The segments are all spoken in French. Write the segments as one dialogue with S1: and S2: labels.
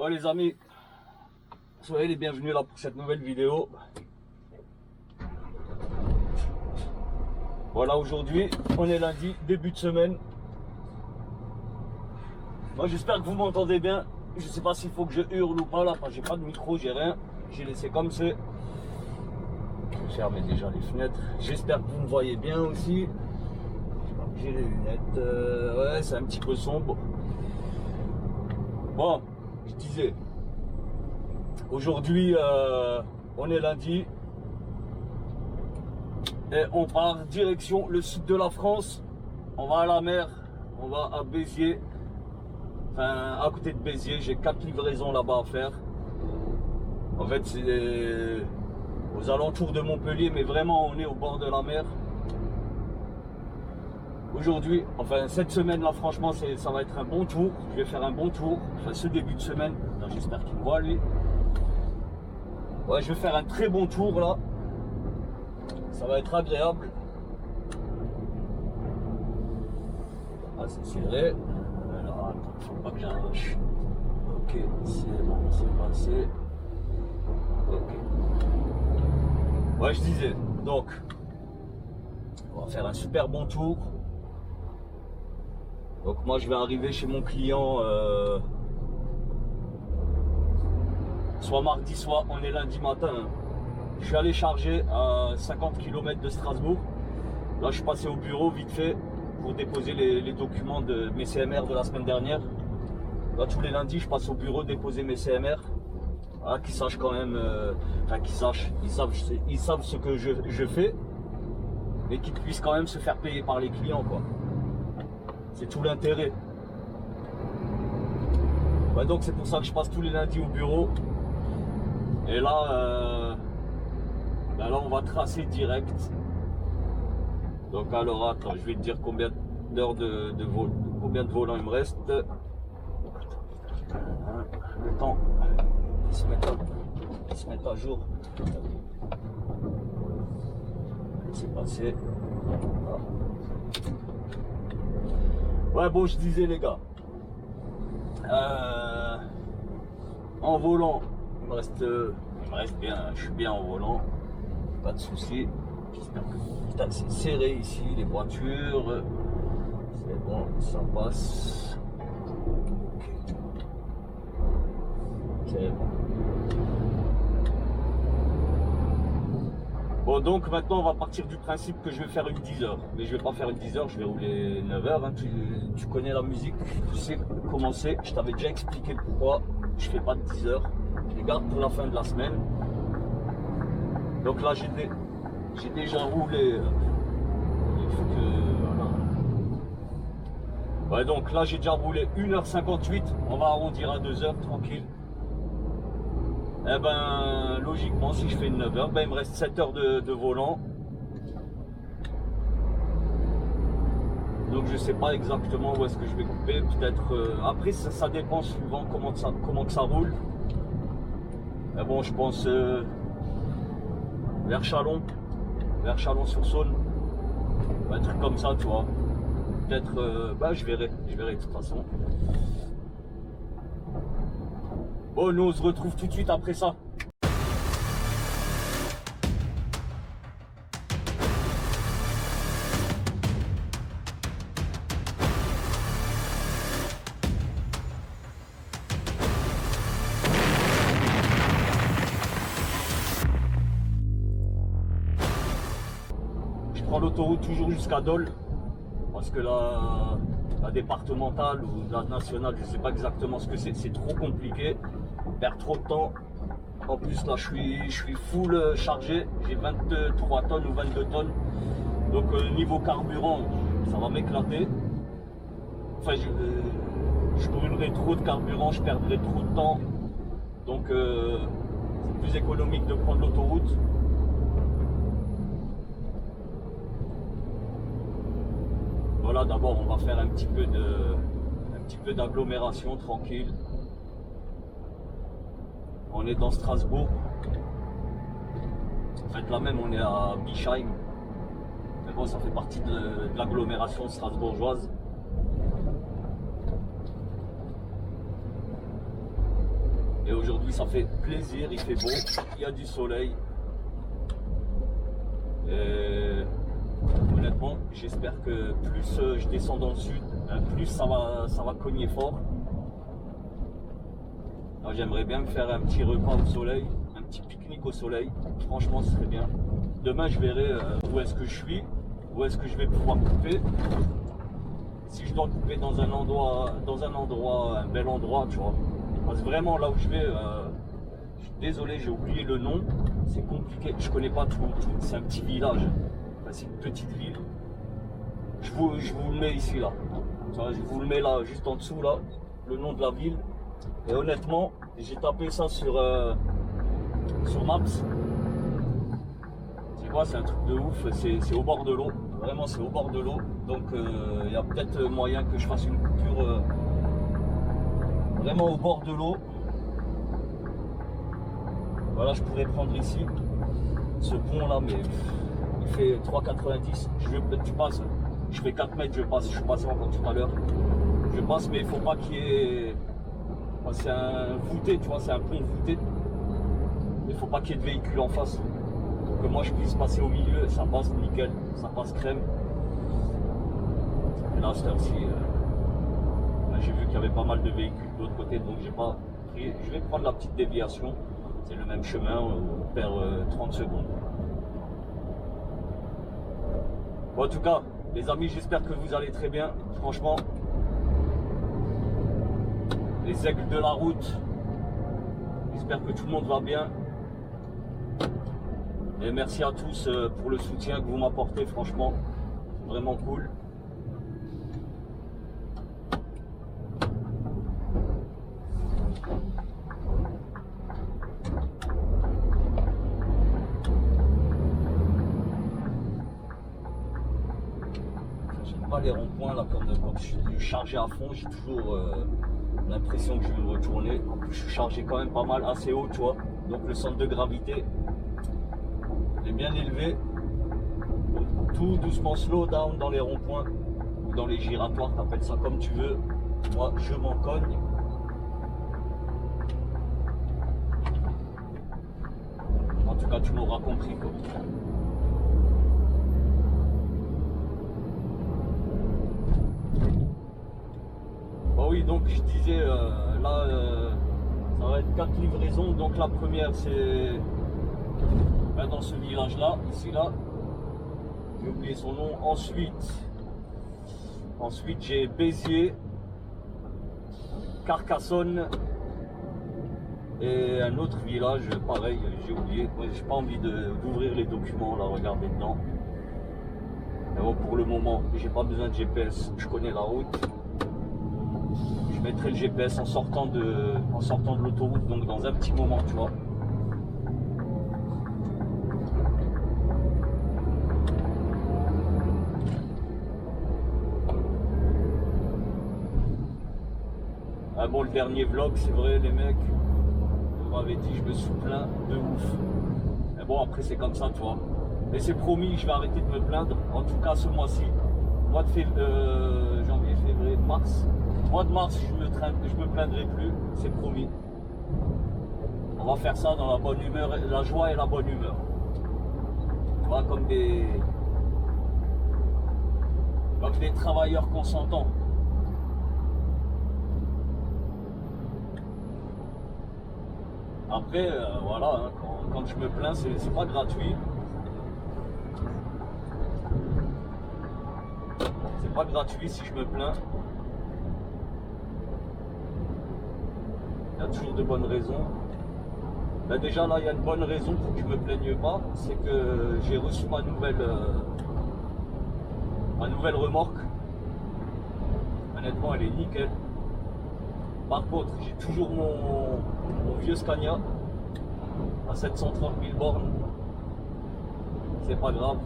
S1: Bon les amis, soyez les bienvenus là pour cette nouvelle vidéo. Voilà, aujourd'hui on est lundi, début de semaine. Moi j'espère que vous m'entendez bien. Je sais pas s'il faut que je hurle ou pas là, parce que j'ai pas de micro, j'ai rien. J'ai laissé comme c'est. Je ferme déjà les fenêtres. J'espère que vous me voyez bien aussi. J'ai les lunettes. Ouais, c'est un petit peu sombre. Bon, je disais. Aujourd'hui, on est lundi. Et on part direction le sud de la France. On va à la mer. On va à Béziers. Enfin, à côté de Béziers, j'ai 4 livraisons là-bas à faire. En fait, c'est aux alentours de Montpellier, mais vraiment, on est au bord de la mer. Aujourd'hui, enfin, cette semaine-là, franchement, ça va être un bon tour. Je vais faire un bon tour. Enfin, ce début de semaine. J'espère qu'il me voit, lui. Ouais, je vais faire un très bon tour, là. Ça va être agréable. Ah, c'est vrai. Alors, attends, faut pas que j'arrache. Ok, c'est bon, c'est passé. Ok. Ouais, je disais, donc, on va faire un super bon tour. Donc, moi, je vais arriver chez mon client soit mardi, soit on est lundi matin. Hein. Je suis allé charger à 50 km de Strasbourg. Là, je suis passé au bureau vite fait pour déposer les documents de mes CMR de la semaine dernière. Là, tous les lundis, je passe au bureau déposer mes CMR. Voilà, qu'ils sachent quand même, enfin qu'ils sachent, ils savent ce que je fais, mais qu'ils puissent quand même se faire payer par les clients, quoi. C'est tout l'intérêt. Ouais, donc c'est pour ça que je passe tous les lundis au bureau. Et là, ben là on va tracer direct. Donc alors attends, je vais te dire combien d'heures de vol, combien de volants il me reste. Le temps qu'ils se mettent à jour. C'est passé. Ouais, bon, je disais les gars. En volant, il me reste bien, je suis bien en volant. Pas de soucis. J'espère que putain, c'est serré ici, les voitures. C'est bon, ça passe. Okay. C'est bon. Bon, donc maintenant on va partir du principe que je vais faire une 10 heures. Mais je vais pas faire une 10 heures, je vais rouler 9 heures. Hein. Tu connais la musique, tu sais comment c'est. Je t'avais déjà expliqué pourquoi je fais pas de 10 heures. Je les garde pour la fin de la semaine. Donc là j'ai déjà roulé. Il faut que. Voilà. Ouais, donc là j'ai déjà roulé 1h58. On va arrondir à 2 heures tranquille. Eh ben, logiquement, si je fais une 9 heures, ben, il me reste 7 heures de volant. Donc, je sais pas exactement où est-ce que je vais couper. Peut-être, après, ça dépend suivant comment que ça roule. Mais bon, je pense vers Chalon-sur-Saône. Un truc comme ça, tu vois. Peut-être, ben, je verrai de toute façon. Bon, nous on se retrouve tout de suite après ça. Je prends l'autoroute toujours jusqu'à Dole. Parce que la départementale ou la nationale, je sais pas exactement ce que c'est trop compliqué. On perd trop de temps. En plus là je suis full chargé, j'ai 23 tonnes ou 22 tonnes. Donc niveau carburant, ça va m'éclater. Enfin je brûlerai trop de carburant, je perdrai trop de temps. Donc c'est plus économique de prendre l'autoroute. Voilà, d'abord on va faire un petit peu d'agglomération tranquille. On est dans Strasbourg. En fait là même on est à Bischheim. Mais bon, ça fait partie de l'agglomération strasbourgeoise. Et aujourd'hui ça fait plaisir, il fait beau, il y a du soleil. Et honnêtement, j'espère que plus je descends dans le sud, plus ça va cogner fort. J'aimerais bien me faire un petit repas au soleil, un petit pique-nique au soleil. Franchement, ce serait bien. Demain, je verrai où est-ce que je suis, où est-ce que je vais pouvoir couper. Si je dois couper dans un endroit, un bel endroit, tu vois. Parce que vraiment, là où je vais, je suis désolé, j'ai oublié le nom. C'est compliqué, je connais pas tout. C'est un petit village, enfin, c'est une petite ville. Je vous le mets ici, là. Je vous le mets là, juste en dessous, là, le nom de la ville. Et honnêtement, j'ai tapé ça sur Maps. Tu vois, c'est un truc de ouf, c'est au bord de l'eau. Vraiment, c'est au bord de l'eau. Donc, il y a peut-être moyen que je fasse une coupure vraiment au bord de l'eau. Voilà, je pourrais prendre ici ce pont là, mais il fait 3,90. Tu passes, je fais 4 mètres, je passe. Je suis passé encore tout à l'heure. Je passe, mais il faut pas qu'il y ait. C'est un voûté, tu vois, c'est un pont voûté. Il faut pas qu'il y ait de véhicules en face. Pour que moi je puisse passer au milieu, ça passe nickel, ça passe crème. Et là, cette heure-ci, j'ai vu qu'il y avait pas mal de véhicules de l'autre côté, donc j'ai pas pris. Je vais prendre la petite déviation. C'est le même chemin, on perd 30 secondes. Bon, en tout cas, les amis, j'espère que vous allez très bien. Franchement, les aigles de la route, j'espère que tout le monde va bien. Et merci à tous pour le soutien que vous m'apportez, franchement, vraiment cool. J'aime pas les ronds-points là, quand je suis chargé à fond, j'ai toujours l'impression que je vais me retourner. En plus, je suis chargé quand même pas mal, assez haut, tu vois. Donc le centre de gravité est bien élevé. Donc, tout doucement slow down dans les ronds-points ou dans les giratoires, t'appelles ça comme tu veux. Moi, je m'en cogne. En tout cas, tu m'auras compris, quoi. Bah oui, donc je disais, là, ça va être 4 livraisons. Donc la première, c'est dans ce village-là, ici, là. J'ai oublié son nom. Ensuite j'ai Béziers, Carcassonne et un autre village, pareil, j'ai oublié. J'ai pas envie d'ouvrir les documents, là, regarder dedans. Mais bon, pour le moment, j'ai pas besoin de GPS, je connais la route. Je mettrai le GPS en sortant de l'autoroute, donc dans un petit moment, tu vois. Ah bon, le dernier vlog, c'est vrai, les mecs, vous m'avez dit, je me suis plaint de ouf. Mais bon, après, c'est comme ça, tu vois. Mais c'est promis, je vais arrêter de me plaindre. En tout cas, ce mois-ci, mois de janvier, février, mars. Mois de mars, je me plaindrai plus, c'est promis. On va faire ça dans la bonne humeur, la joie et la bonne humeur. Tu vois, comme des travailleurs consentants. Après, voilà, hein, quand je me plains, c'est pas gratuit. C'est pas gratuit si je me plains. Il y a toujours de bonnes raisons. Ben déjà là, il y a une bonne raison pour que je me plaigne pas, c'est que j'ai reçu ma nouvelle remorque. Honnêtement, elle est nickel. Par contre, j'ai toujours mon vieux Scania à 730 000 bornes. C'est pas grave.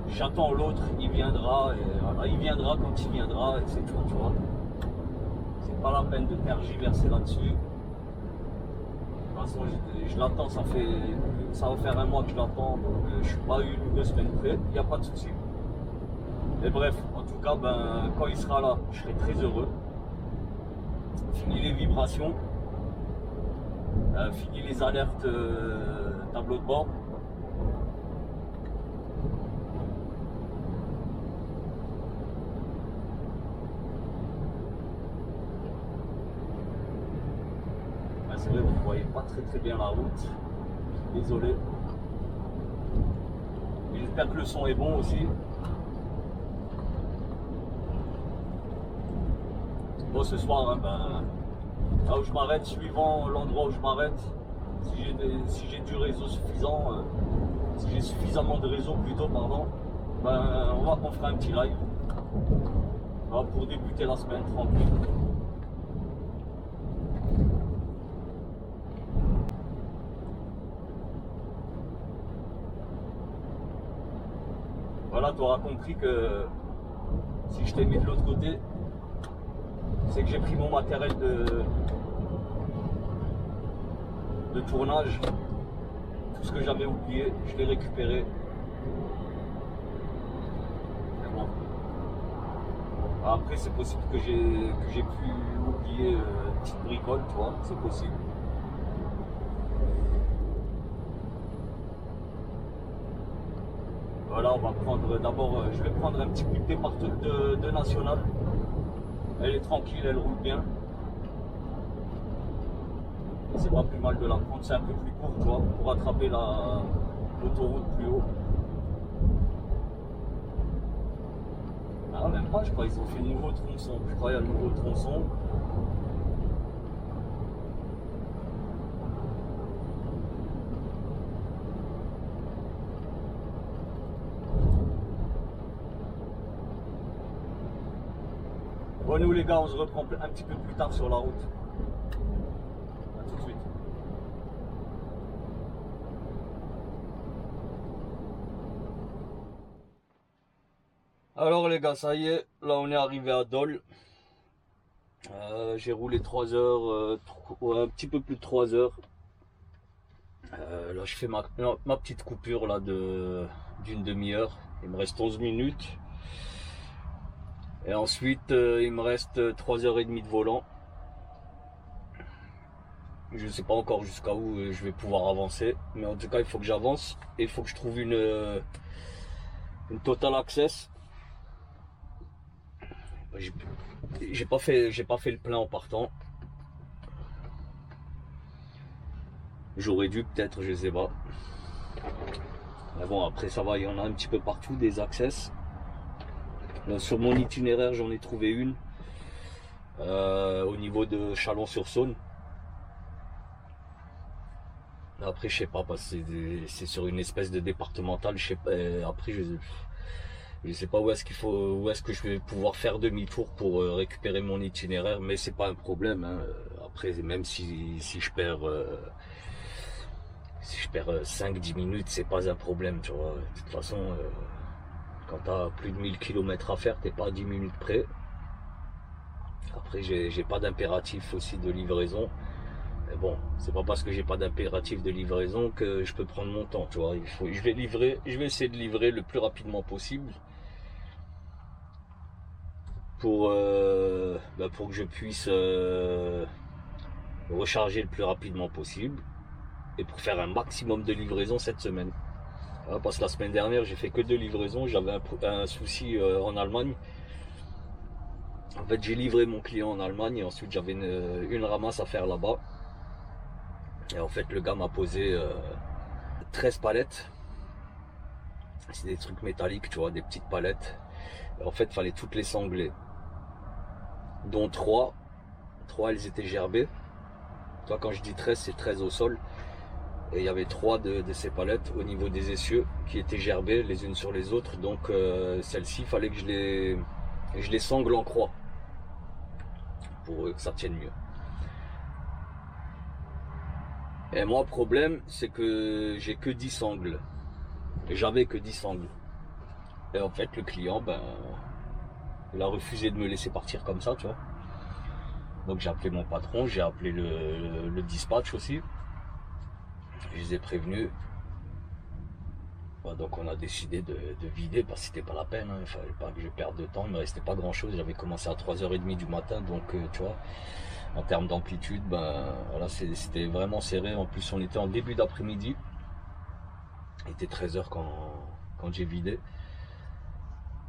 S1: J'attends l'autre, il viendra, et voilà, il viendra quand il viendra, et c'est tout, tu vois. C'est pas la peine de tergiverser là-dessus. De toute façon, je l'attends, ça va faire un mois que je l'attends, donc je suis pas une ou 2 semaines près, il n'y a pas de souci. Et bref, en tout cas, ben, quand il sera là, je serai très heureux. Fini les vibrations. Fini les alertes tableau de bord. C'est vrai, vous ne voyez pas très bien la route. Désolé. J'espère que le son est bon aussi. Bon, ce soir, hein, là où je m'arrête, suivant l'endroit où je m'arrête, si j'ai du réseau suffisant, si j'ai suffisamment de réseau plutôt, pardon, on fera un petit live. Voilà, pour débuter la semaine tranquille. Voilà, tu auras compris que si je t'ai mis de l'autre côté, c'est que j'ai pris mon matériel de tournage, tout ce que j'avais oublié, je l'ai récupéré. Et bon. Après, c'est possible que j'ai pu oublier une petite bricole, tu vois, c'est possible. Voilà, on va prendre d'abord, je vais prendre un petit coup de départ de National. Elle est tranquille, elle roule bien. C'est pas plus mal de la prendre, c'est un peu plus court, tu vois, pour attraper l'autoroute plus haut. Ah, même pas, je crois qu'ils ont fait le nouveau tronçon. Je crois qu'il y a le nouveau tronçon. Bon, nous les gars, on se reprend un petit peu plus tard sur la route. A tout de suite. Alors les gars, ça y est, là on est arrivé à Dole. J'ai roulé 3 heures, un petit peu plus de 3 heures. Là je fais ma petite coupure là d'une demi-heure. Il me reste 11 minutes. Et ensuite, il me reste 3h30 de volant. Je ne sais pas encore jusqu'à où je vais pouvoir avancer. Mais en tout cas, il faut que j'avance. Et il faut que je trouve une Total Access. J'ai pas fait le plein en partant. J'aurais dû peut-être, je sais pas. Mais bon, après ça va, il y en a un petit peu partout des Access. Sur mon itinéraire, j'en ai trouvé une au niveau de Chalon-sur-Saône. Après, je sais pas, parce que c'est sur une espèce de départementale. Je sais pas. Après, je sais pas où est-ce que je vais pouvoir faire demi-tour pour récupérer mon itinéraire, mais c'est pas un problème. Hein. Après, même si je perds 5-10 minutes, c'est pas un problème, tu vois. De toute façon. Quand tu as plus de 1000 km à faire, t'es pas à 10 minutes près. Après, j'ai pas d'impératif aussi de livraison. Mais bon, c'est pas parce que j'ai pas d'impératif de livraison que je peux prendre mon temps, tu vois. Je vais essayer de livrer le plus rapidement possible pour que je puisse recharger le plus rapidement possible et pour faire un maximum de livraison cette semaine. Parce que la semaine dernière, j'ai fait que 2 livraisons. J'avais un souci en Allemagne. En fait, j'ai livré mon client en Allemagne et ensuite j'avais une ramasse à faire là-bas. Et en fait, le gars m'a posé 13 palettes. C'est des trucs métalliques, tu vois, des petites palettes. Et en fait, il fallait toutes les sangler. Dont 3. 3, elles étaient gerbées. Toi, quand je dis 13, c'est 13 au sol. Et il y avait 3 de ces palettes au niveau des essieux qui étaient gerbées les unes sur les autres. Donc celles-ci, il fallait que je les sangle en croix pour que ça tienne mieux. Et moi, le problème, c'est que j'ai que 10 sangles. Et j'avais que 10 sangles. Et en fait, le client, il a refusé de me laisser partir comme ça, tu vois. Donc j'ai appelé mon patron, j'ai appelé le dispatch aussi. Je les ai prévenus.
S2: Donc on a décidé de vider parce que c'était pas la peine, hein. Il fallait pas que je perde de temps, il me restait pas grand chose, j'avais commencé à 3h30 du matin, donc tu vois, en termes d'amplitude, voilà, c'était vraiment serré. En plus on était en début d'après-midi, il était 13h quand j'ai vidé.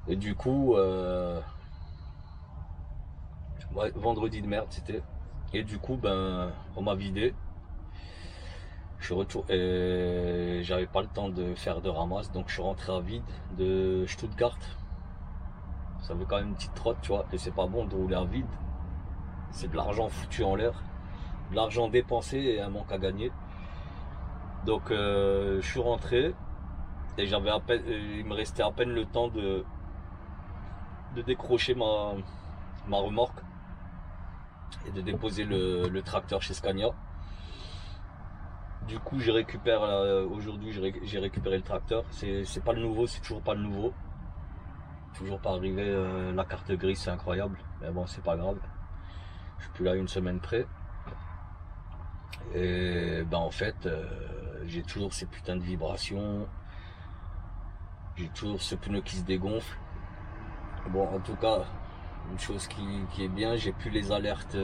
S2: Et du coup, ouais, vendredi de merde c'était. Et du coup, on m'a vidé. Je suis retourné, j'avais pas le temps de faire de ramasse, donc je suis rentré à vide de Stuttgart. Ça veut quand même une petite trotte, tu vois, et c'est pas bon de rouler à vide. C'est de l'argent foutu en l'air, de l'argent dépensé et un manque à gagner. Donc je suis rentré et j'avais à peine, il me restait à peine le temps de décrocher ma remorque et de déposer le tracteur chez Scania. Du coup, aujourd'hui, j'ai récupéré le tracteur. C'est pas le nouveau, c'est toujours pas le nouveau. Toujours pas arrivé. La carte grise, c'est incroyable. Mais bon, c'est pas grave. Je suis plus là une semaine près. Et en fait, j'ai toujours ces putains de vibrations. J'ai toujours ce pneu qui se dégonfle. Bon, en tout cas, une chose qui est bien, j'ai plus les alertes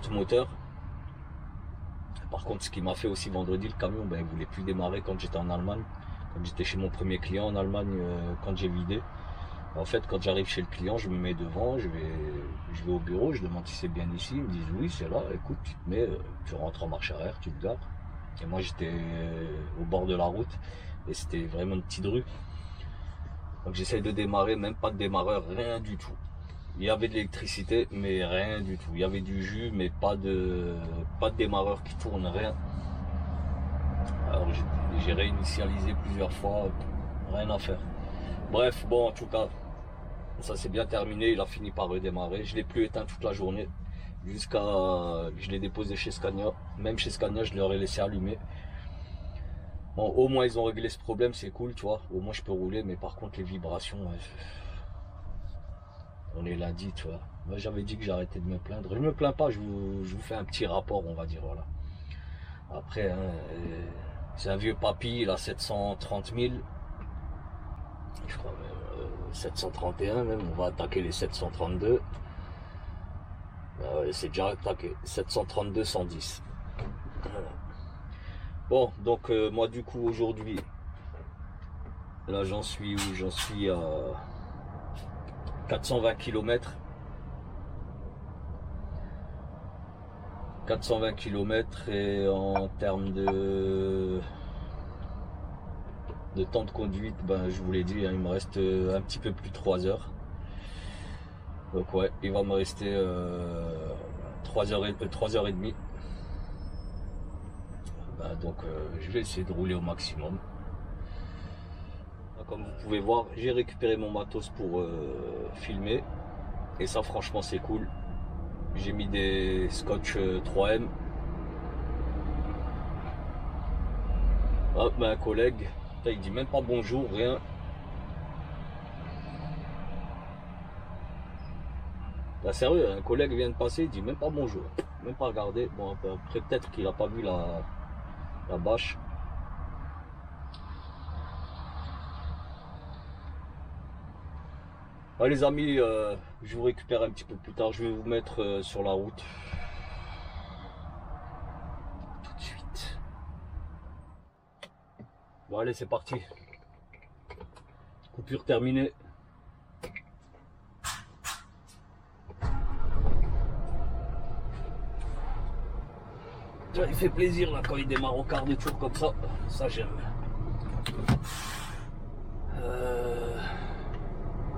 S2: moteur. Par contre, ce qui m'a fait aussi vendredi, le camion, il voulait plus démarrer quand j'étais en Allemagne. Quand j'étais chez mon premier client en Allemagne, quand j'ai vidé. En fait, quand j'arrive chez le client, je me mets devant, je vais au bureau, je demande si c'est bien ici. Ils me disent oui, c'est là. Écoute, tu te mets, tu rentres en marche arrière, tu te gares. Et moi, j'étais au bord de la route et c'était vraiment une petite rue. Donc j'essaye de démarrer, même pas de démarreur, rien du tout. Il y avait de l'électricité, mais rien du tout. Il y avait du jus, mais pas de démarreur qui tourne, rien. Alors j'ai réinitialisé plusieurs fois, rien à faire. Bref, bon, en tout cas, ça s'est bien terminé. Il a fini par redémarrer. Je l'ai plus éteint toute la journée. Je l'ai déposé chez Scania. Même chez Scania, je leur ai laissé allumer. Bon, au moins ils ont réglé ce problème, c'est cool, tu vois. Au moins je peux rouler, mais par contre les vibrations, on est lundi, tu vois. Moi j'avais dit que j'arrêtais de me plaindre. Je me plains pas, je vous fais un petit rapport, on va dire, voilà. Après, c'est un vieux papy, il a 730 000. Je crois 731 même, on va attaquer les 732. C'est déjà attaqué, 732 110. Voilà. Bon, donc moi du coup aujourd'hui, là j'en suis où? J'en suis à 420 km. 420 km et en termes de temps de conduite, je vous l'ai dit, hein, il me reste un petit peu plus de 3 heures. Donc ouais, il va me rester 3h30. Donc je vais essayer de rouler au maximum. Comme vous pouvez voir, j'ai récupéré mon matos pour filmer. Et ça franchement c'est cool. J'ai mis des scotch 3M. Hop, un collègue, il dit même pas bonjour, rien. Là, sérieux, un collègue vient de passer, il dit même pas bonjour, même pas regarder. Bon, après peut-être qu'il a pas vu la bâche. Ouais, les amis, je vous récupère un petit peu plus tard. Je vais vous mettre sur la route. Tout de suite. Bon, allez, c'est parti. Coupure terminée. Il fait plaisir là quand il démarre au quart de tour comme ça. Ça j'aime.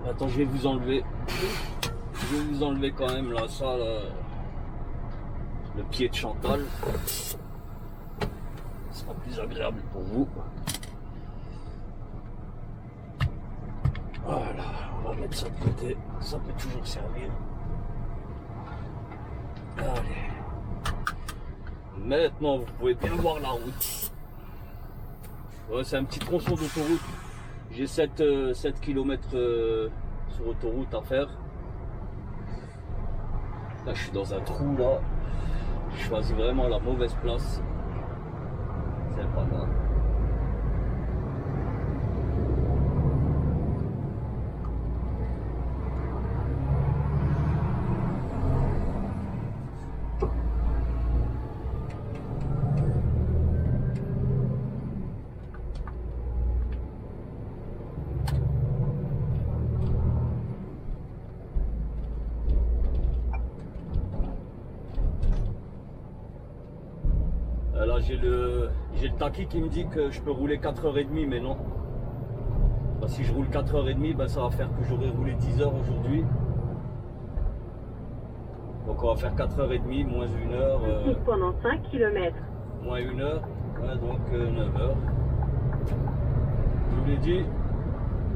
S2: Attends, je vais vous enlever. Je vais vous enlever quand même là, ça là, le pied de Chantal. Ce sera plus agréable pour vous. Voilà, on va mettre ça de côté. Ça peut toujours servir. Allez. Maintenant, vous pouvez bien voir la route. Ouais, c'est un petit tronçon d'autoroute. J'ai 7 km sur autoroute à faire. Là, je suis dans un trou là. Je choisis vraiment la mauvaise place. C'est pas grave.
S1: j'ai le taquis qui me dit que je peux rouler 4h30, mais non. Bah, si je roule 4h30, bah, ça va faire que j'aurai roulé 10h aujourd'hui. Donc on va faire 4h30, moins 1h.
S3: Pendant 5 km.
S1: Moins 1h, ouais, donc 9h. Je vous l'ai dit,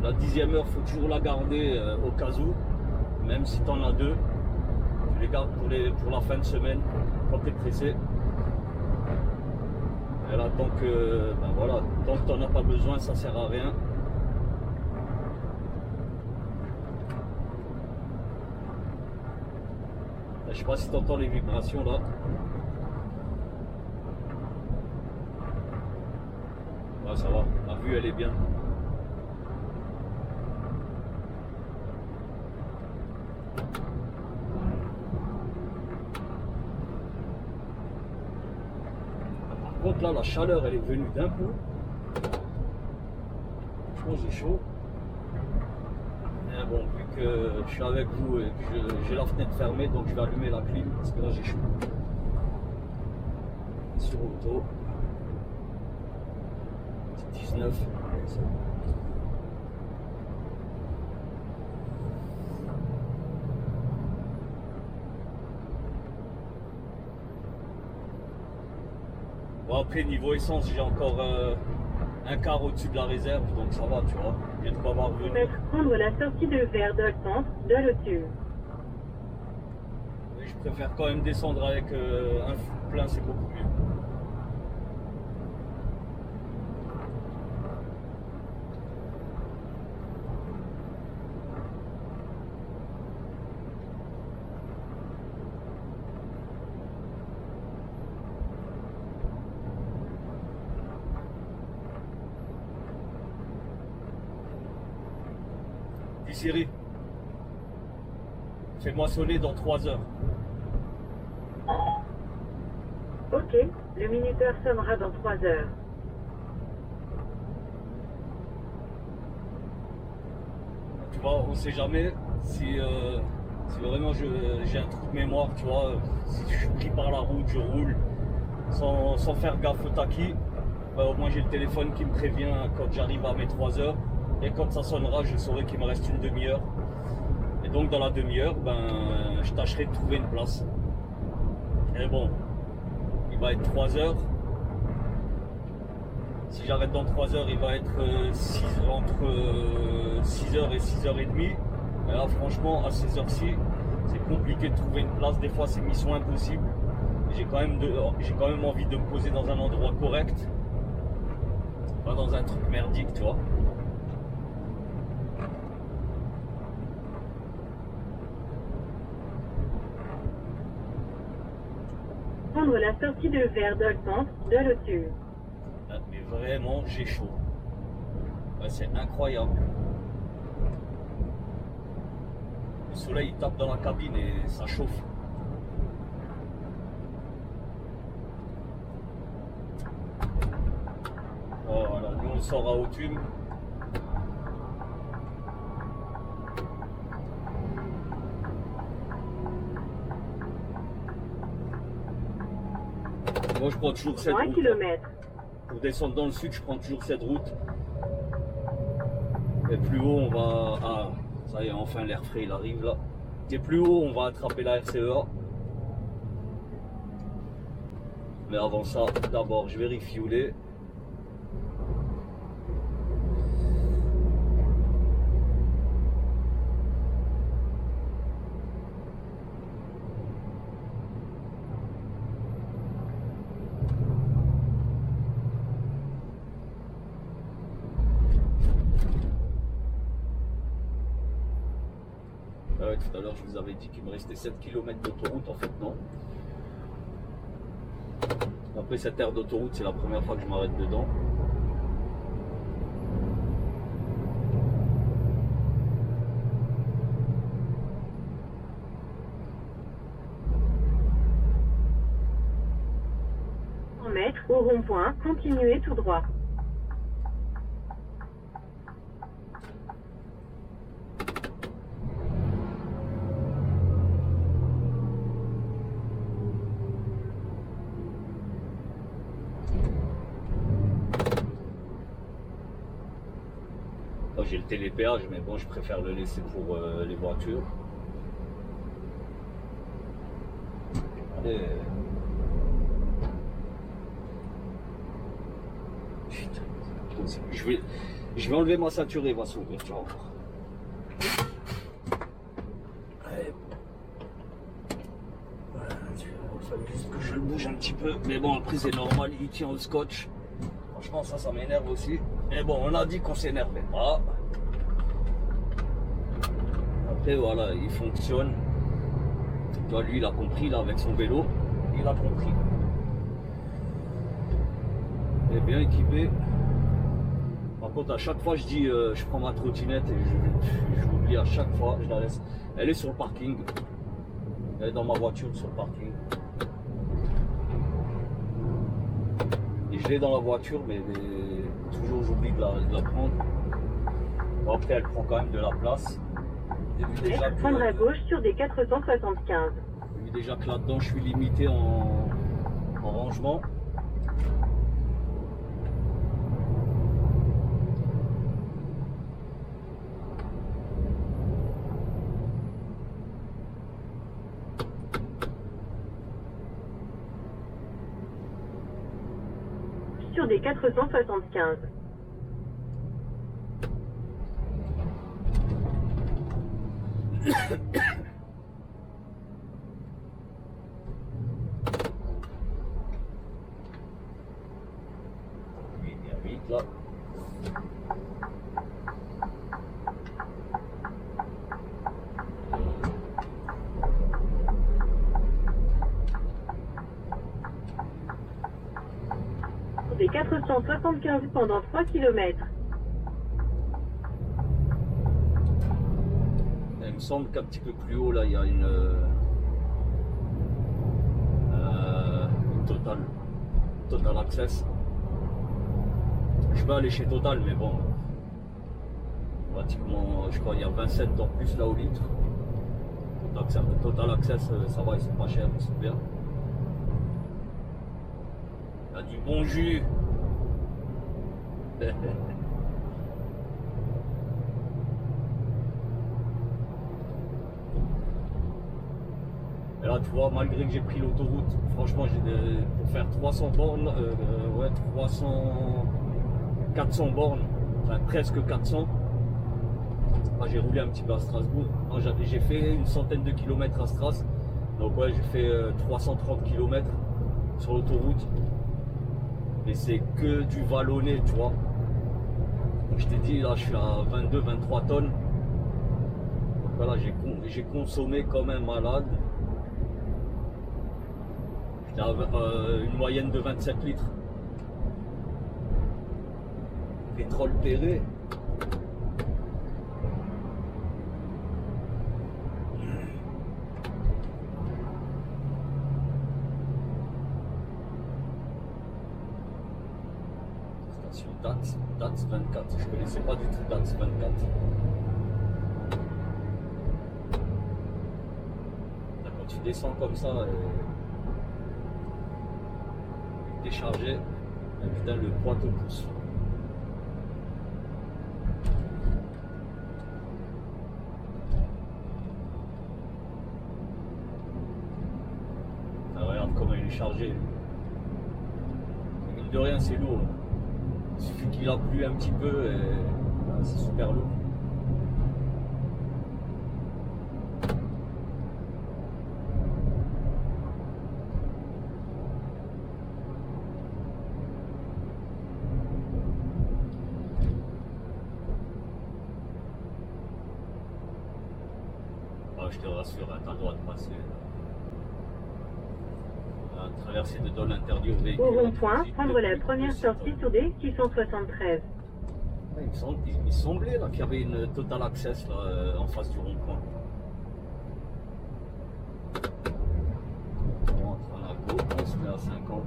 S1: la 10e heure, faut toujours la garder au cas où, même si tu en as deux. Tu les gardes pour la fin de semaine, quand tu es pressé. Et là, tant que tu n'en as pas besoin, ça sert à rien. Là, je sais pas si tu entends les vibrations là. Ouais, ça va, la vue elle est bien. Par contre là, la chaleur elle est venue d'un coup. Franchement j'ai chaud. Mais bon, vu que je suis avec vous et que j'ai la fenêtre fermée, donc je vais allumer la clim parce que là j'ai chaud. Sur auto. 19. Bon, après niveau essence j'ai encore un quart au-dessus de la réserve, donc ça va, tu vois. J'ai de quoi avoir revenu.
S3: Prendre la sortie de Verdol Centre de l'Auture.
S1: Je préfère quand même descendre avec un full plein, c'est beaucoup mieux. Dis Siri, fais-moi sonner dans 3 heures.
S3: Ok, le minuteur sonnera dans 3 heures.
S1: Tu vois, on sait jamais si vraiment j'ai un trou de mémoire, tu vois, si je suis pris par la route, je roule sans faire gaffe au taquis, bah, au moins j'ai le téléphone qui me prévient quand j'arrive à mes 3 heures. Et quand ça sonnera, je saurai qu'il me reste une demi-heure. Et donc dans la demi-heure, ben, je tâcherai de trouver une place. Et bon, il va être 3 heures. Si j'arrête dans 3 heures, il va être entre 6h et 6h30. Et là franchement, à ces heures-ci, c'est compliqué de trouver une place. Des fois c'est mission impossible. J'ai quand même envie de me poser dans un endroit correct. Pas dans un truc merdique, tu vois.
S3: Prendre la sortie de Verdol Centre de l'Auture.
S1: Mais vraiment, j'ai chaud. Ouais, c'est incroyable. Le soleil il tape dans la cabine et ça chauffe. Voilà, nous on sort à Autun. Moi je prends toujours cette
S3: 1
S1: route.
S3: km.
S1: Pour descendre dans le sud, je prends toujours cette route. Et plus haut, on va... Ah, ça y est, enfin l'air frais, il arrive là. Et plus haut, on va attraper la RCEA. Mais avant ça, d'abord, je vais refueler. Tout à l'heure, je vous avais dit qu'il me restait 7 km d'autoroute. En fait, non. Après, cette aire d'autoroute, c'est la première fois que je m'arrête dedans.
S3: Mètres au rond-point, continuez tout droit.
S2: j'ai le télépéage, mais bon, je préfère le laisser pour les voitures. Et... Putain. Je vais enlever ma ceinture et il va s'ouvrir, tu vas voir. Il fallait juste que je le bouge un petit peu. Mais bon, après c'est normal, il tient au scotch. Franchement, ça m'énerve aussi. Mais bon, on a dit qu'on s'énervait pas. Après, voilà, il fonctionne. Toi, lui, il a compris, là, avec son vélo. Il a compris. Il est bien équipé. Par contre, à chaque fois, je dis, je prends ma trottinette et je l'oublie à chaque fois. Je la laisse. Elle est sur le parking. Elle est dans ma voiture sur le parking. Et je l'ai dans la voiture, mais toujours j'oublie de la prendre. Bon, après, elle prend quand même de la place.
S3: Prendre à gauche sur des 475.
S2: J'ai vu déjà que là-dedans, je suis limité en rangement.
S3: Sur des 475.
S2: Vite là.
S3: Des 475 pendant 3 km.
S2: Il me semble qu'un petit peu plus haut là, il y a une Total Access. Je peux aller chez Total, mais bon, pratiquement, je crois qu'il y a 20 cents en plus là au litre. Total Access, ça va, ils sont pas chers, ils sont bien. Il y a du bon jus. Et là, tu vois, malgré que j'ai pris l'autoroute, franchement, pour faire 300 bornes, ouais, 400 bornes, enfin presque 400. Enfin, j'ai roulé un petit peu à Strasbourg. J'ai fait une centaine de kilomètres à Stras. Donc ouais, j'ai fait 330 km sur l'autoroute. Et c'est que du vallonné, tu vois. Donc, je t'ai dit, là, je suis à 22-23 tonnes. Donc voilà, j'ai consommé comme un malade. J'étais à une moyenne de 27 litres. Pétrole terré. Station DATS 24. Je connaissais pas du tout DATS 24. Là, quand tu descends comme ça, déchargé, et putain, le poids te pousse. Ah, regarde comment il est chargé. Mine de rien, c'est lourd. Il suffit qu'il a plu un petit peu et c'est super lourd. Je te rassure, t'as le droit de passer. La traversée de Dole interdit aux véhicules.
S3: Au rond-point, prendre la première sortie sur des 673.
S2: Il semblait qu'il y avait une Total Access là, en face du rond-point. On rentre en Ago, on se met à 50.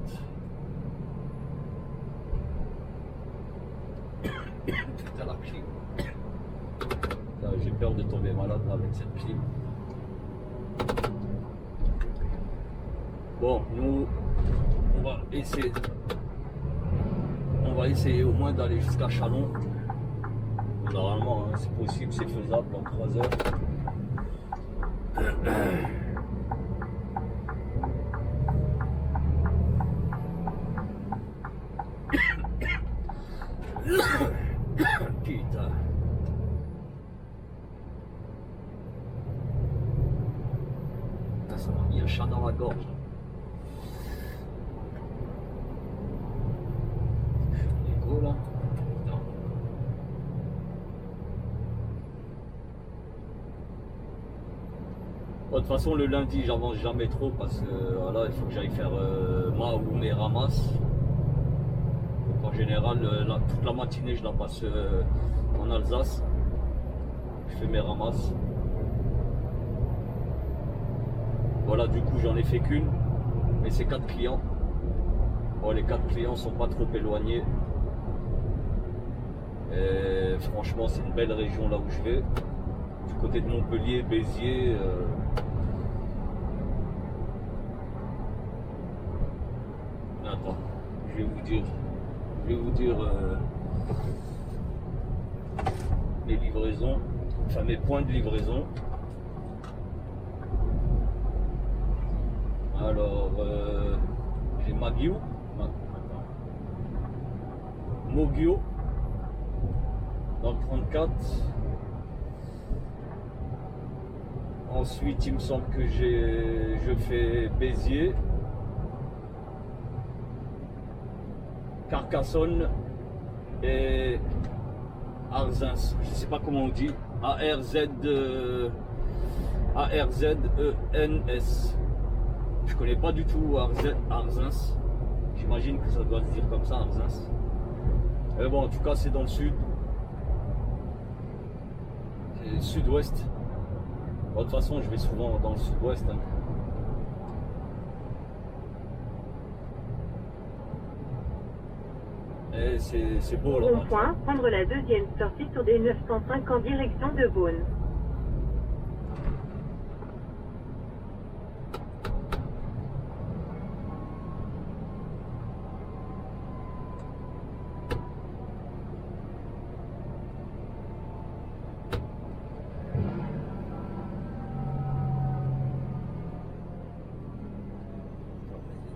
S2: Putain, la clim. J'ai peur de tomber malade là, avec cette clim. Bon, nous, on va essayer au moins d'aller jusqu'à Chalon. Normalement, hein, c'est possible, c'est faisable en 3 heures. Putain. Ça m'a mis un chat dans la gorge. L'écho là. Putain. Bon, de toute façon, le lundi, j'avance jamais trop parce que voilà, il faut que j'aille faire ma ou mes ramasses. Donc, en général, toute la matinée, je la passe en Alsace. Je fais mes ramasses. Voilà, du coup, j'en ai fait qu'une, mais c'est 4 clients. Bon, les 4 clients sont pas trop éloignés. Et franchement, c'est une belle région là où je vais. Du côté de Montpellier, Béziers. Attends, je vais vous dire mes livraisons, enfin mes points de livraison. Alors, j'ai Magio, Mogio, dans le 34. Ensuite, il me semble que je fais Béziers, Carcassonne et Arzens. Je ne sais pas comment on dit. A-R-Z-E-N-S. Je connais pas du tout Arzens. J'imagine que ça doit se dire comme ça, Arzens. Mais bon, en tout cas, c'est dans le sud. C'est le sud-ouest. Bon, de toute façon, je vais souvent dans le sud-ouest. Hein. Et c'est beau là.
S3: Bon point, prendre la deuxième sortie sur des 905 en direction de Beaune.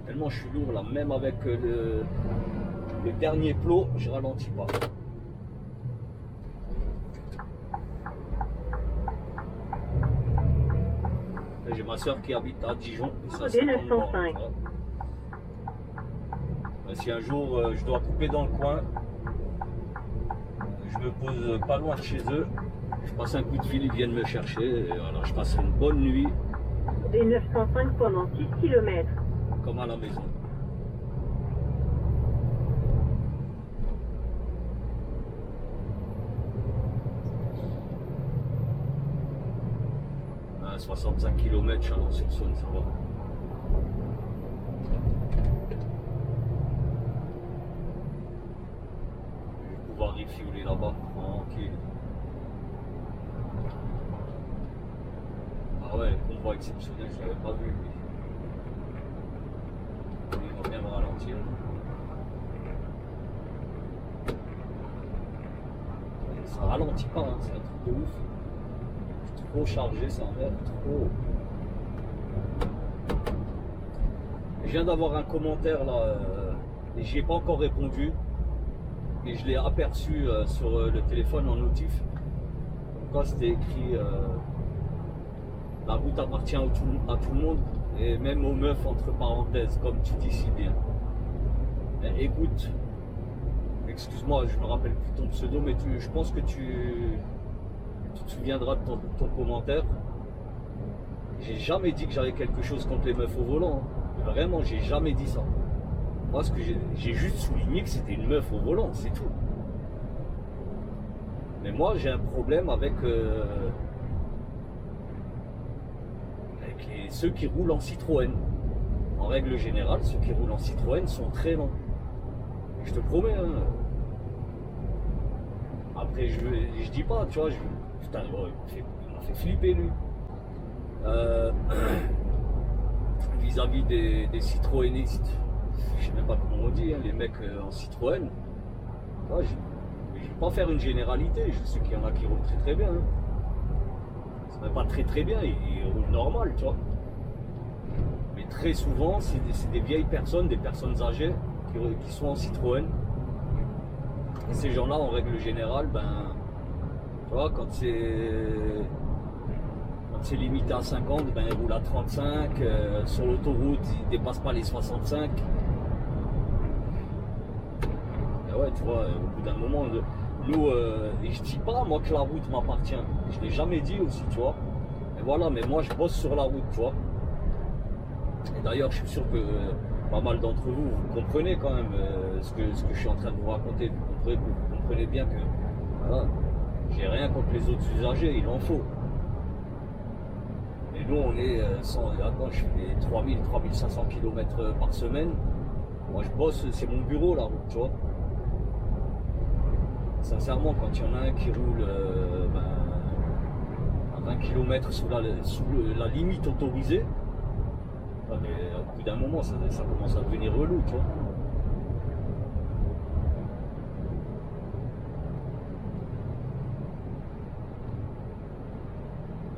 S2: Tellement je suis lourd là, même avec le dernier plot, je ralentis pas. J'ai ma soeur qui habite à Dijon. Et ça, c'est
S3: 905.
S2: Si un jour je dois couper dans le coin, je me pose pas loin de chez eux, je passe un coup de fil, ils viennent me chercher, et voilà, je passerai une bonne nuit.
S3: Des 905 pendant 6 km.
S2: Comme à la maison. À 65 km, Chalon-sur-Saône, ça va. Je vais pouvoir refueler là-bas, tranquille. Ah ouais, le convoi exceptionnel, je l'avais pas vu, lui. Il va bien me ralentir. Ça ralentit pas, hein, c'est un truc de ouf. Je suis trop chargé, c'est un verre trop. Je viens d'avoir un commentaire là, et j'y ai pas encore répondu. Et je l'ai aperçu sur le téléphone en notif. Quand c'était écrit la route appartient à tout le monde. Et même aux meufs entre parenthèses, comme tu dis si bien. Et écoute, excuse-moi, je me rappelle plus ton pseudo, mais je pense que tu te souviendras de ton commentaire. J'ai jamais dit que j'avais quelque chose contre les meufs au volant. Hein. Vraiment, j'ai jamais dit ça. Moi, ce que j'ai juste souligné que c'était une meuf au volant, c'est tout. Mais moi, j'ai un problème avec ceux qui roulent en Citroën. En règle générale, ceux qui roulent en Citroën sont très lents. Je te promets. Hein. Après, je dis pas, tu vois, putain, il m'a fait flipper lui. Vis-à-vis des Citroënistes, je sais même pas comment on dit, hein, les mecs en Citroën. Ouais,
S1: vais pas faire une généralité, je sais qu'il y en a qui roulent très très bien. Hein. C'est même pas très très bien, ils roulent normal, tu vois. Mais très souvent, c'est des vieilles personnes, des personnes âgées qui sont en Citroën. Et ces gens-là, en règle générale, ben, tu vois, quand c'est limité à 50, ben, ils roulent à 35. Sur l'autoroute, ils dépassent pas les 65. Et ouais, tu vois, au bout d'un moment, nous, et je dis pas moi que la route m'appartient. Je l'ai jamais dit aussi, tu vois. Et voilà, mais moi, je bosse sur la route, tu vois. Et d'ailleurs, je suis sûr que pas mal d'entre vous, vous comprenez quand même ce que je suis en train de vous raconter. Vous comprenez bien que voilà, j'ai rien contre les autres usagers, il en faut. Et nous, on est attends, je fais 3500 km par semaine. Moi, je bosse, c'est mon bureau, la route, tu vois. Sincèrement, quand il y en a un qui roule à 20 km sous la limite autorisée, mais au bout d'un moment, ça commence à devenir relou, tu vois.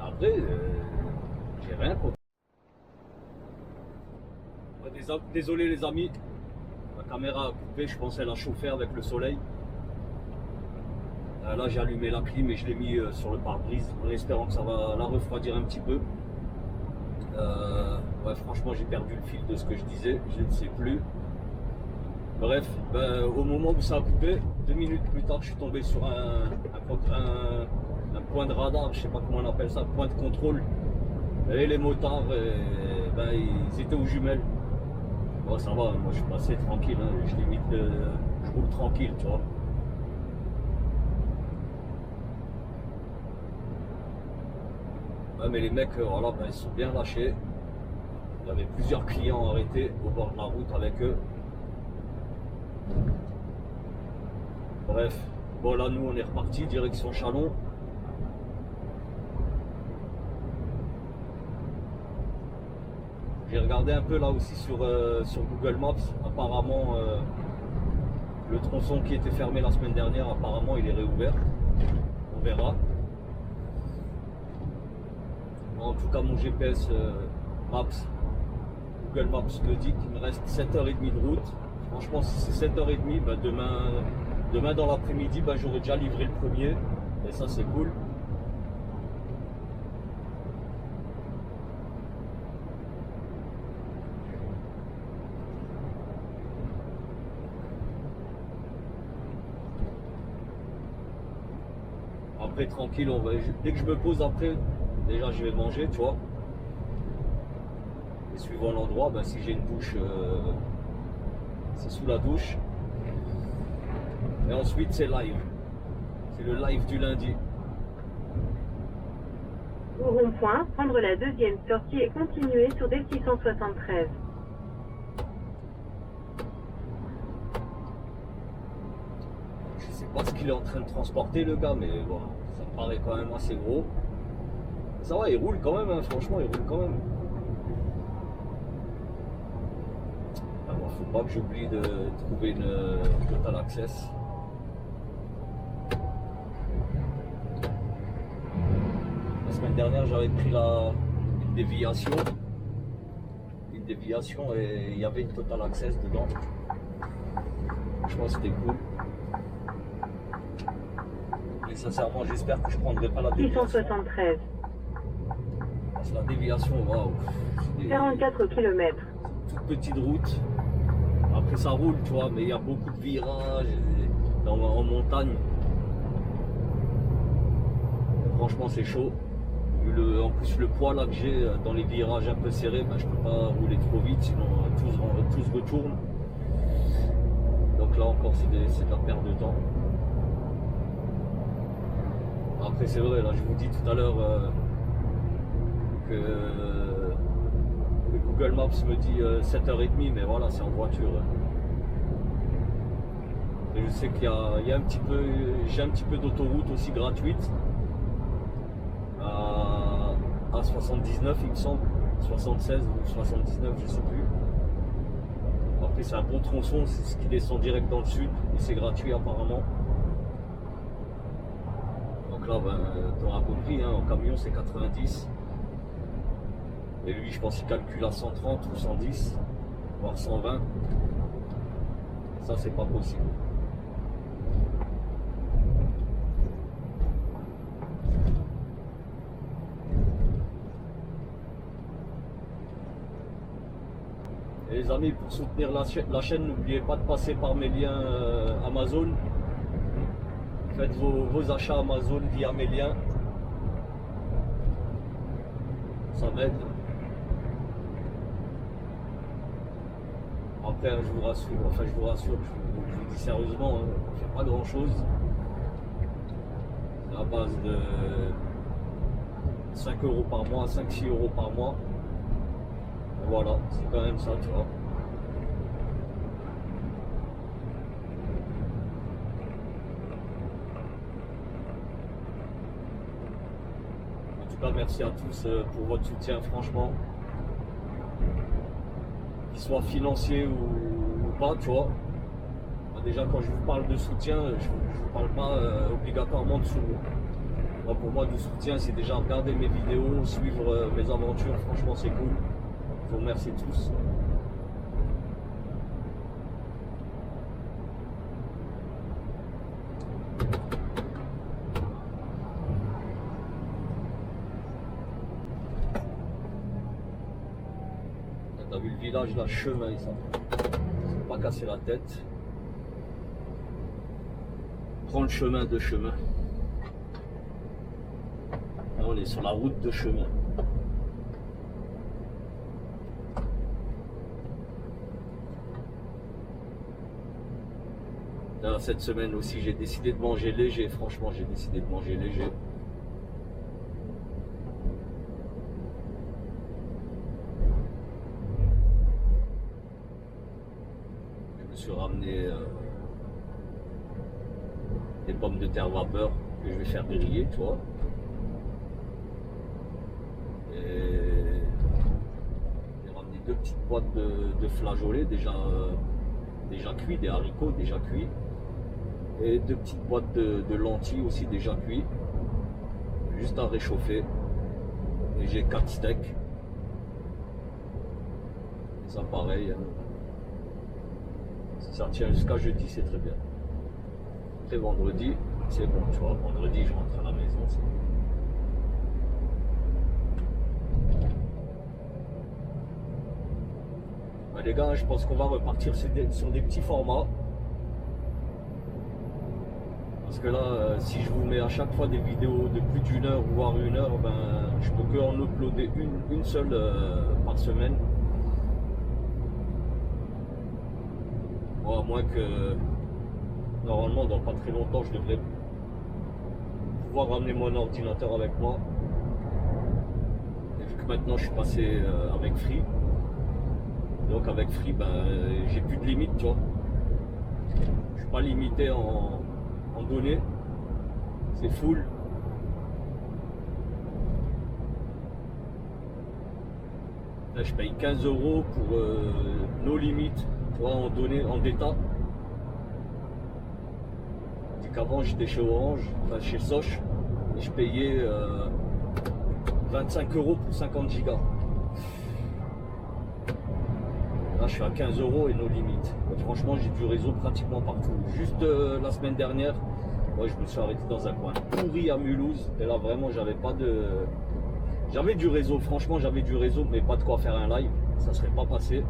S1: Après, j'ai rien contre. Désolé les amis, ma caméra a coupé, je pensais la chauffer avec le soleil. Là j'ai allumé la clim et je l'ai mis sur le pare-brise en espérant que ça va la refroidir un petit peu. Ouais, franchement j'ai perdu le fil de ce que je disais, je ne sais plus. Bref, au moment où ça a coupé, 2 minutes plus tard je suis tombé sur un point de radar, je sais pas comment on appelle ça, point de contrôle. Et les motards, ils étaient aux jumelles. Bon, ça va, moi je suis passé tranquille, hein. Je roule tranquille, tu vois. Ouais, mais les mecs, voilà, ils sont bien lâchés. Il y avait plusieurs clients arrêtés au bord de la route avec eux. Bref, bon là nous on est reparti direction Châlons. J'ai regardé un peu là aussi sur Google Maps. Apparemment, le tronçon qui était fermé la semaine dernière, apparemment il est réouvert. On verra. En tout cas, mon GPS Maps, Google Maps me dit qu'il me reste 7h30 de route. Franchement, si c'est 7h30, demain dans l'après-midi, j'aurai déjà livré le premier. Et ça, c'est cool. Après, tranquille, dès que je me pose après, déjà je vais manger, tu vois. Et suivant l'endroit, si j'ai une douche, c'est sous la douche. Et ensuite c'est live. C'est le live du lundi.
S3: Au rond-point, prendre la deuxième sortie et continuer sur des 673.
S1: Je sais pas ce qu'il est en train de transporter le gars, mais bon, ça me paraît quand même assez gros. Ça va, il roule quand même, hein, franchement, il roule quand même. Alors, faut pas que j'oublie de trouver une Total Access. La semaine dernière, j'avais pris une déviation. Une déviation et il y avait une Total Access dedans. Franchement, c'était cool. Et sincèrement, j'espère que je prendrai pas la déviation.
S3: 673.
S1: Parce que la déviation, waouh.
S3: 44 km.
S1: Toute petite route. Après, ça roule, tu vois, mais il y a beaucoup de virages en montagne. Franchement, c'est chaud. En plus, le poids là que j'ai dans les virages un peu serrés, je peux pas rouler trop vite, sinon tout se retourne. Donc là encore, c'est de la perte de temps. Après, c'est vrai, là, je vous dis tout à l'heure que Google Maps me dit 7h30, mais voilà, c'est en voiture. Et je sais qu'il y a j'ai un petit peu d'autoroute aussi gratuite à 79, il me semble, 76 ou 79, je sais plus. Après, c'est un bon tronçon, c'est ce qui descend direct dans le sud et c'est gratuit apparemment.
S2: Donc là, ben, tu auras compris, hein, en camion c'est 90. Et lui, je pense qu'il calcule à 130 ou 110, voire 120. Ça, c'est pas possible. Et les amis, pour soutenir la chaîne, n'oubliez pas de passer par mes liens Amazon. Faites vos achats Amazon via mes liens. Ça m'aide. Après, je vous rassure, je vous dis sérieusement, hein, on ne fait pas grand chose. C'est à base de 5 € par mois, 5-6 € par mois. Et voilà, c'est quand même ça, tu vois. En tout cas, merci à tous pour votre soutien, franchement. Qu'il soit financier ou pas, tu vois. Déjà, quand je vous parle de soutien, je ne vous parle pas obligatoirement de sous. Pour moi, du soutien, c'est déjà regarder mes vidéos, suivre mes aventures. Franchement, c'est cool. Je vous remercie tous. T'as vu le village là, chemin, ça. C'est pas casser la tête. Prends le chemin de chemin. Là, on est sur la route de chemin. Là, cette semaine aussi, j'ai décidé de manger léger. Franchement, j'ai décidé de manger léger. Je me suis ramené des pommes de terre vapeur que je vais faire griller, tu vois. Et j'ai ramené 2 petites boîtes de flageolets déjà cuits, des haricots déjà cuits. Et 2 petites boîtes de lentilles aussi déjà cuits. Juste à réchauffer. Et j'ai 4 steaks. Et ça pareil. Si ça tient jusqu'à jeudi, c'est très bien. Après vendredi, c'est bon, tu vois. Vendredi, je rentre à la maison. Ben, les gars, je pense qu'on va repartir sur des petits formats. Parce que là, si je vous mets à chaque fois des vidéos de plus d'1 heure, voire 1 heure, ben, je peux que en uploader une seule par semaine. Bon, à moins que, normalement, dans pas très longtemps, je devrais pouvoir ramener mon ordinateur avec moi. Et vu que maintenant, je suis passé avec Free. Donc avec Free, ben, j'ai plus de limite, tu vois. Je suis pas limité en données, c'est full. Là, je paye 15 € pour nos limites, tu vois, en données, en data. C'est qu'avant j'étais chez Orange, enfin chez Soch, et je payais 25 € pour 50 gigas. Là, je suis à 15 € et nos limites. Donc, franchement, j'ai du réseau pratiquement partout. Juste la semaine dernière, ouais, je me suis arrêté dans un coin pourri à Mulhouse. Et là, vraiment, j'avais pas de. J'avais du réseau, franchement, j'avais du réseau, mais pas de quoi faire un live. Ça serait pas passé.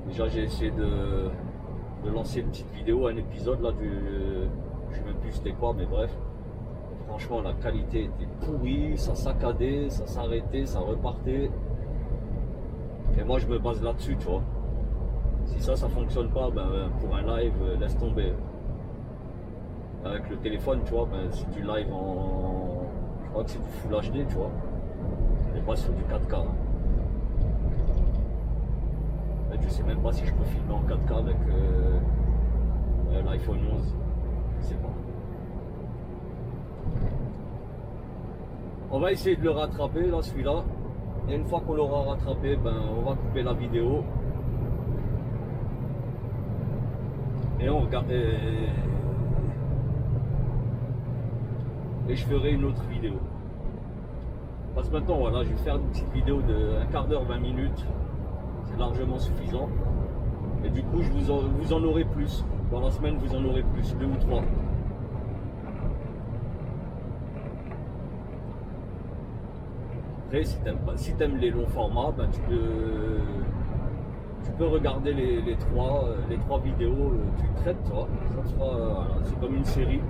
S2: Déjà, j'ai essayé de lancer une petite vidéo, un épisode là du. Je sais même plus c'était quoi, mais bref. Franchement, la qualité était pourrie, ça saccadait, ça s'arrêtait, ça repartait. Et moi je me base là-dessus, tu vois. Si ça fonctionne pas, ben, pour un live, laisse tomber. Avec le téléphone, tu vois, ben, c'est du live en. Je crois que c'est du Full HD, tu vois. On n'est pas sur du 4K. Hein. En fait, je sais même pas si je peux filmer en 4K avec l'iPhone 11. Je sais pas. On va essayer de le rattraper, là, celui-là. Et une fois qu'on l'aura rattrapé, ben, on va couper la vidéo. Et on regarde.
S1: et je ferai une autre vidéo. Parce que maintenant, voilà, je vais faire une petite vidéo de 1/4 d'heure, 20 minutes. C'est largement suffisant. Et du coup, vous en aurez plus. Dans la semaine, vous en aurez plus, 2 ou 3. Après, si t'aimes les longs formats, ben, tu peux regarder les trois vidéos, tu traites, toi. Ça sera, voilà, c'est comme une série.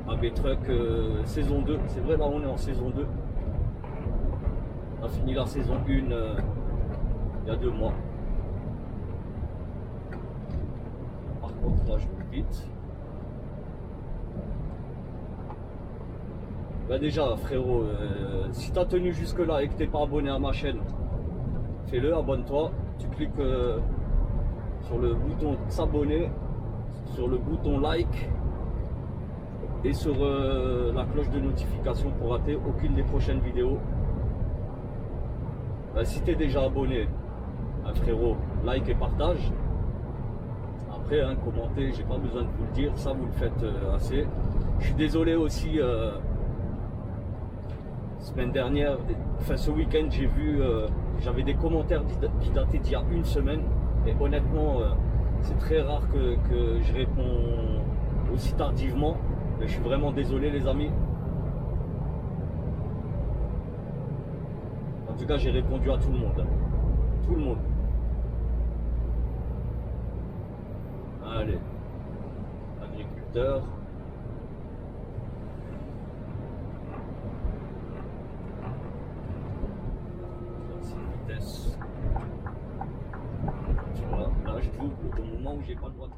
S1: AB-Truck saison 2, c'est vrai, là on est en saison 2. On a fini la saison 1 il y a 2 mois. Par contre, là je vais vite. Bah déjà frérot, si t'as tenu jusque là et que t'es pas abonné à ma chaîne, fais-le, abonne-toi. Tu cliques sur le bouton s'abonner, sur le bouton like et sur la cloche de notification pour rater aucune des prochaines vidéos. Bah, si t'es déjà abonné, frérot, like et partage. Après, hein, commenter, j'ai pas besoin de vous le dire, ça vous le faites assez. Je suis désolé aussi. Semaine dernière, enfin ce week-end, j'ai vu, j'avais des commentaires qui dataient d'il y a une semaine, et honnêtement, c'est très rare que je réponds aussi tardivement. Mais je suis vraiment désolé, les amis. En tout cas, j'ai répondu à tout le monde, tout le monde. Allez, agriculteur. Là je double au moment où j'ai pas le droit de